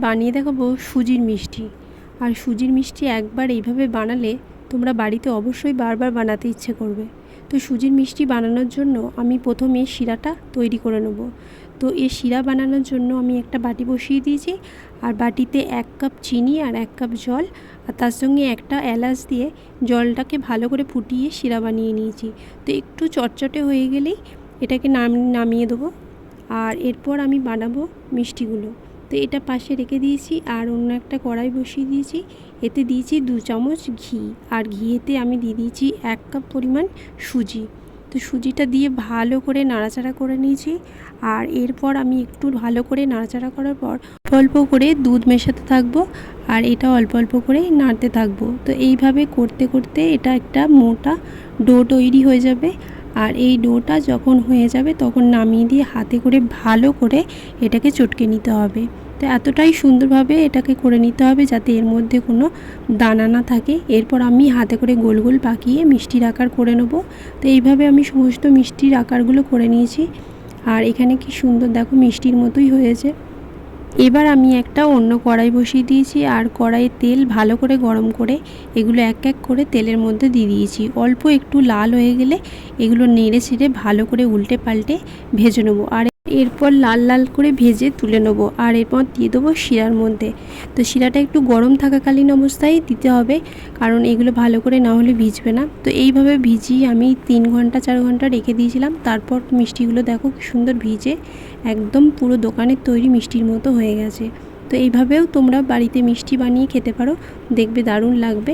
বানিয়ে দেখাবো সুজির মিষ্টি। আর সুজির মিষ্টি একবার এইভাবে বানালে তোমরা বাড়িতে অবশ্যই বারবার বানাতে ইচ্ছে করবে। তো সুজির মিষ্টি বানানোর জন্য আমি প্রথমে শিরাটা তৈরি করে নেব। তো এই শিরা বানানোর জন্য আমি একটা বাটি বসিয়ে দিয়েছি, আর বাটিতে 1 কাপ চিনি আর 1 কাপ জল, আর তার সঙ্গে একটা এলাচ দিয়ে জলটাকে ভালো করে ফুটিয়ে শিরা বানিয়ে নিয়েছি। তো একটু চটচটে হয়ে গেলেই এটাকে নামিয়ে দেবো। আর এরপর আমি বানাবো মিষ্টিগুলো। তো এটা পাশে রেখে দিয়েছি, আর অন্য একটা কড়াই বসিয়ে দিয়েছি। এতে দিয়েছি 2 চামচ ঘি, আর ঘিয়েতে আমি দিয়ে দিয়েছি 1 কাপ পরিমাণ সুজি। তো সুজিটা দিয়ে ভালো করে নাড়াচাড়া করে নিয়েছি। আর এরপর আমি একটু ভালো করে নাড়াচাড়া করার পর অল্প করে দুধ মেশাতে থাকবো, আর এটা অল্প অল্প করে নাড়তে থাকবো। তো এইভাবে করতে করতে এটা একটা মোটা ডো তৈরি হয়ে যাবে। আর এই ডোটা যখন হয়ে যাবে তখন নামিয়ে দিয়ে হাতে করে ভালো করে এটাকে চটকে নিতে হবে। তো এতটাই সুন্দরভাবে এটাকে করে নিতে হবে যাতে এর মধ্যে কোনো দানা না থাকে। এরপর আমি হাতে করে গোল গোল পাকিয়ে মিষ্টির আকার করে নেব। তো এইভাবে আমি সমস্ত মিষ্টির আকারগুলো করে নিয়েছি। আর এখানে কি সুন্দর দেখো মিষ্টির মতোই হয়েছে। এবার আমি একটা অন্য কড়াই বসিয়ে দিয়েছি, আর কড়াইয়ে তেল ভালো করে গরম করে এগুলো এক এক করে তেলের মধ্যে দিয়ে দিয়েছি। অল্প একটু লাল হয়ে গেলে এগুলো নেড়ে ছেড়ে ভালো করে উল্টে পাল্টে ভেজে নেবো। আর এরপর লাল লাল করে ভেজে তুলে নেবো। আর এরপর দিয়ে দেবো শিরার মধ্যে। তো শিরাটা একটু গরম থাকাকালীন অবস্থায় দিতে হবে, কারণ এগুলো ভালো করে না হলে ভিজবে না। তো এইভাবে ভিজিয়ে আমি 3 ঘন্টা 4 ঘন্টা রেখে দিয়েছিলাম। তারপর মিষ্টিগুলো দেখো কি সুন্দর ভিজে একদম পুরো দোকানের তৈরি মিষ্টির মতো হয়ে গেছে। তো এইভাবেও তোমরা বাড়িতে মিষ্টি বানিয়ে খেতে পারো, দেখবে দারুণ লাগবে।